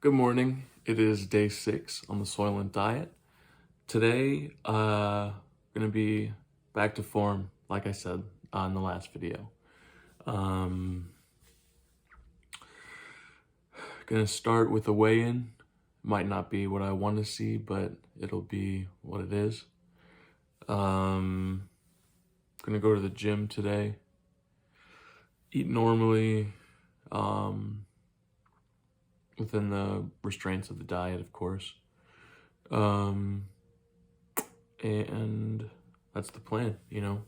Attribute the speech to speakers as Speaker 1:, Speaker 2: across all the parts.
Speaker 1: Good morning. It is day 6 on the Soylent Diet. Today, gonna be back to form, like I said in the last video. Um, gonna start with a weigh-in. Might not be what I want to see, but it'll be what it is. Gonna go to the gym today. Eat normally, within the restraints of the diet, of course. And that's the plan, you know?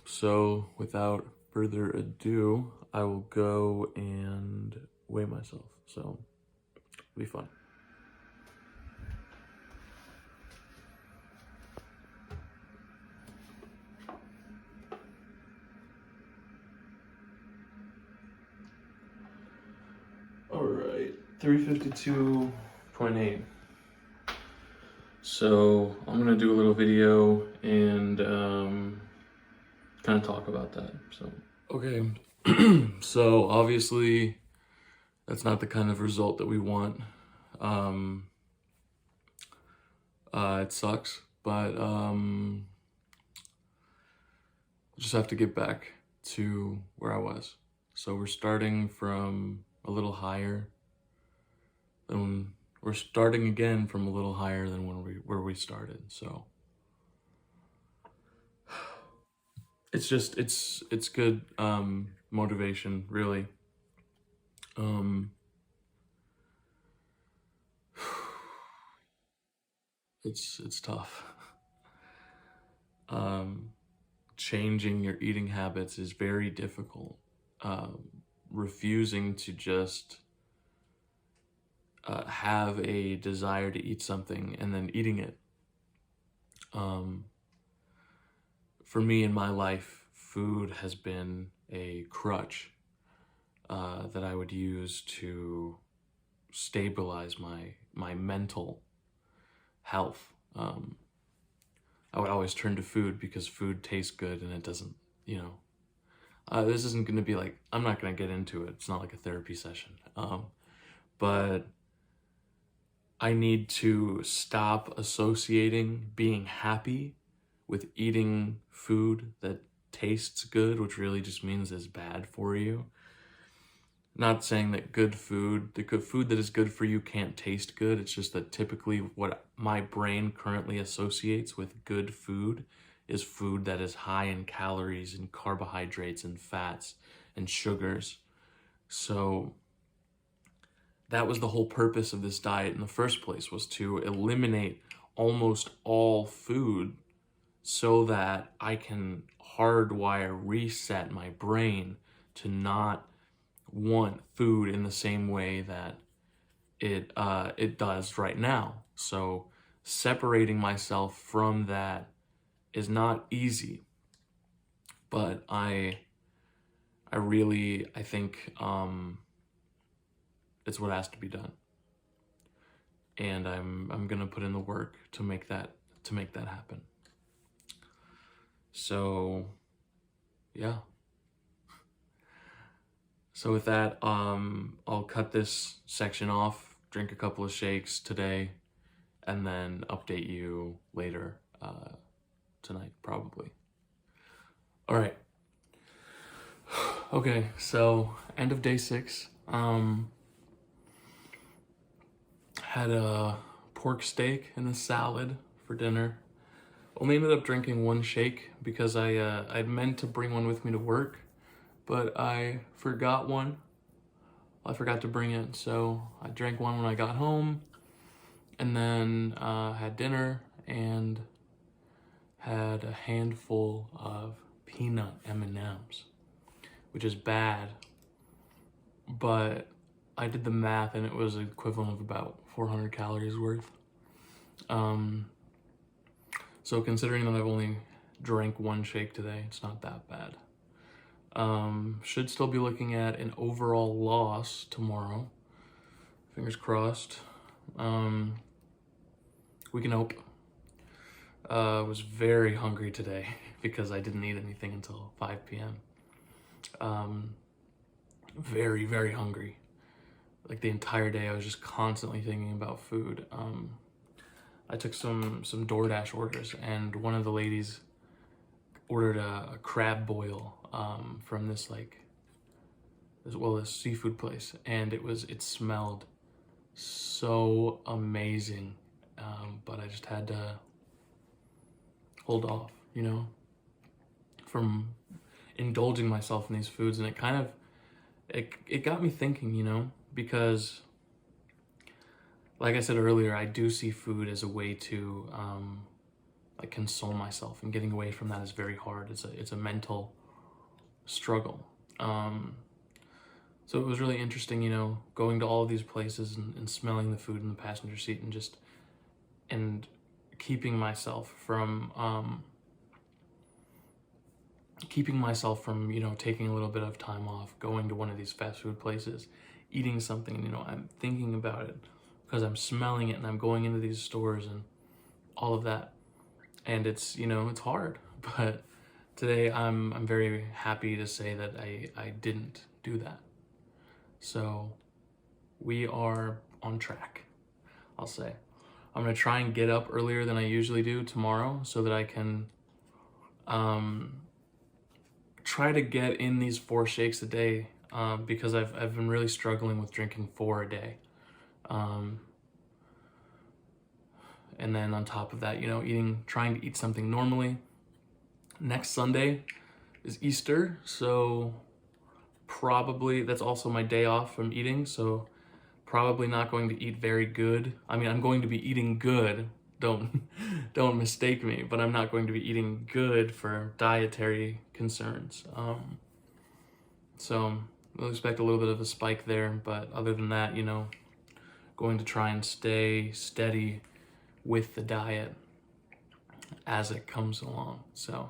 Speaker 1: So without further ado, I will go and weigh myself. So it'll be fun. All right, 352.8. So I'm gonna do a little video and kind of talk about that. So okay, so obviously that's not the kind of result that we want. It sucks, but just have to get back to where I was. So we're starting from a little higher than we're starting again from a little higher than where we started. So it's just it's good motivation, really. It's tough. Changing your eating habits is very difficult. Refusing to just have a desire to eat something and then eating it. For me in my life, food has been a crutch that I would use to stabilize my mental health. I would always turn to food because food tastes good and it doesn't, you know. This isn't going to be like, I'm not going to get into it. It's not like a therapy session. But I need to stop associating being happy with eating food that tastes good, which really just means is bad for you. Not saying that the good food that is good for you can't taste good. It's just that typically what my brain currently associates with good food is food that is high in calories and carbohydrates and fats and sugars. So that was the whole purpose of this diet in the first place, was to eliminate almost all food so that I can hardwire reset my brain to not want food in the same way that it does right now. So separating myself from that is not easy, but I think it's what has to be done, and I'm gonna put in the work to make that happen. So yeah. So with that, I'll cut this section off, drink a couple of shakes today, and then update you later tonight, probably. All right. Okay, so end of day 6. Had a pork steak and a salad for dinner. Only ended up drinking one shake because I'd meant to bring one with me to work, but I forgot one. I forgot to bring it, so I drank one when I got home, and then had dinner and had a handful of peanut M&Ms, which is bad, but I did the math and it was equivalent of about 400 calories worth. So considering that I've only drank one shake today, it's not that bad. Should still be looking at an overall loss tomorrow. Fingers crossed. We can hope. I was very hungry today because I didn't eat anything until 5 p.m. very, very hungry. Like the entire day, I was just constantly thinking about food. I took some DoorDash orders, and one of the ladies ordered a crab boil from this this seafood place, and it smelled so amazing, but I just had to hold off, from indulging myself in these foods. And it got me thinking, because like I said earlier, I do see food as a way to like console myself, and getting away from that is very hard. It's a mental struggle. So it was really interesting, going to all of these places and smelling the food in the passenger seat, and keeping myself from taking a little bit of time off, going to one of these fast food places, eating something, and I'm thinking about it because I'm smelling it, and I'm going into these stores and all of that. And it's hard, but today I'm very happy to say that I didn't do that. So we are on track, I'll say. I'm gonna try and get up earlier than I usually do tomorrow so that I can try to get in these 4 shakes a day, because I've been really struggling with drinking 4 a day. And then on top of that, trying to eat something normally. Next Sunday is Easter, so probably that's also my day off from eating, so probably not going to eat very good. I mean, I'm going to be eating good, don't mistake me, but I'm not going to be eating good for dietary concerns. So we'll expect a little bit of a spike there, but other than that, going to try and stay steady with the diet as it comes along. So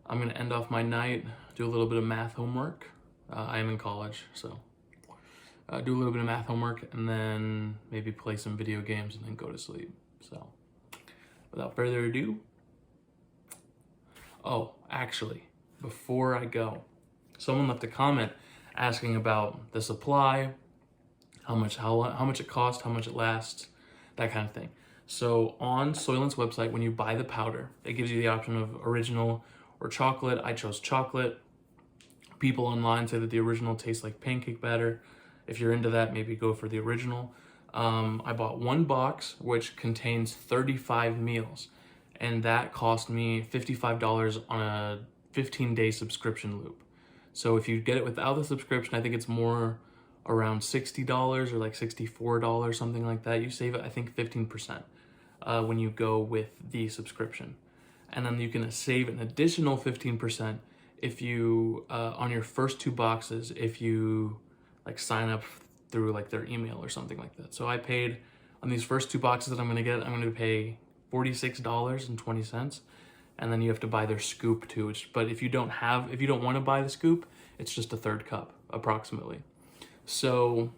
Speaker 1: I'm gonna end off my night, do a little bit of math homework. I am in college, so do a little bit of math homework, and then maybe play some video games, and then go to sleep. So without further ado, oh, actually, before I go, someone left a comment asking about the supply, how much it costs, how much it lasts, that kind of thing. So on Soylent's website, when you buy the powder, it gives you the option of original or chocolate. I chose chocolate. People online say that the original tastes like pancake batter. If you're into that, maybe go for the original. I bought 1 box, which contains 35 meals, and that cost me $55 on a 15-day subscription loop. So if you get it without the subscription, I think it's more around $60 or like $64, something like that. You save, I think, 15% when you go with the subscription. And then you can save an additional 15% if you, on your first 2 boxes, if you like sign up through like their email or something like that. So I paid on these first 2 boxes that I'm gonna pay $46.20. And then you have to buy their scoop too. But if you don't want to buy the scoop, it's just a 1/3 cup approximately. So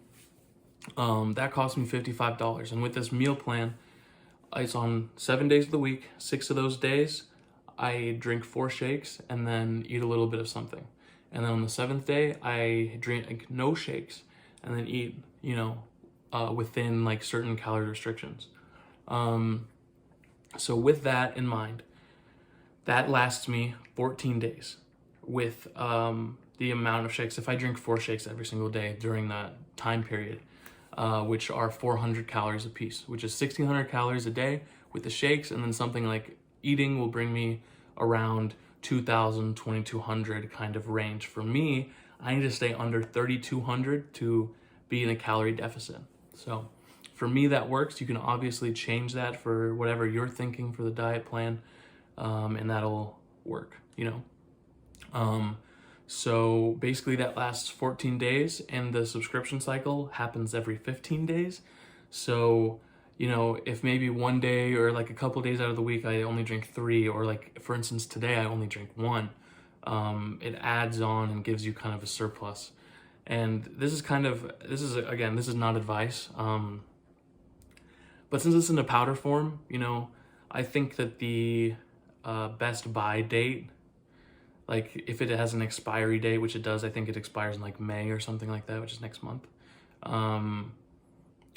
Speaker 1: that cost me $55. And with this meal plan, it's on 7 days of the week. 6 of those days, I drink 4 shakes and then eat a little bit of something. And then on the 7th day, I drink no shakes and then eat, within like certain calorie restrictions. So with that in mind, that lasts me 14 days with the amount of shakes. If I drink 4 shakes every single day during that time period, which are 400 calories a piece, which is 1,600 calories a day with the shakes, and then something like eating will bring me around 2,000, 2,200 kind of range. For me, I need to stay under 3,200 to be in a calorie deficit. So for me, that works. You can obviously change that for whatever you're thinking for the diet plan, and that'll work, So basically that lasts 14 days, and the subscription cycle happens every 15 days. So, if maybe one day or like a couple days out of the week, I only drink 3, or like, for instance, today I only drink 1, it adds on and gives you kind of a surplus. And this is not advice. But since it's in a powder form, I think that the best buy date, like if it has an expiry date, which it does, I think it expires in like May or something like that, which is next month.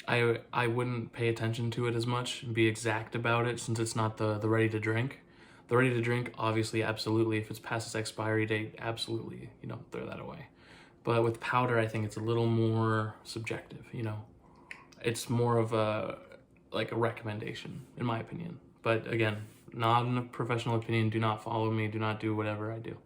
Speaker 1: I wouldn't pay attention to it as much and be exact about it, since it's not the ready to drink. The ready to drink, obviously, absolutely. If it's past its expiry date, absolutely, you know, throw that away. But with powder, I think it's a little more subjective, you know. It's more of a recommendation, in my opinion. But again, not a professional opinion. Do not follow me. Do not do whatever I do.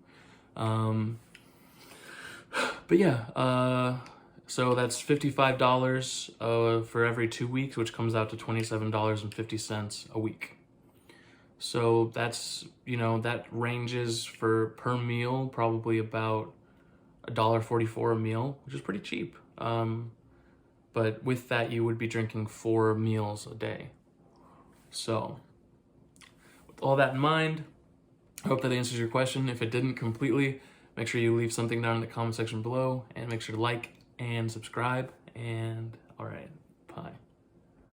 Speaker 1: But yeah, so that's $55 for every 2 weeks, which comes out to $27.50 a week. So that's, you know, that ranges for per meal probably about $1.44 a meal, which is pretty cheap. But with that, you would be drinking 4 meals a day. So with all that in mind, I hope that answers your question. If it didn't completely, make sure you leave something down in the comment section below, and make sure to like and subscribe. And all right.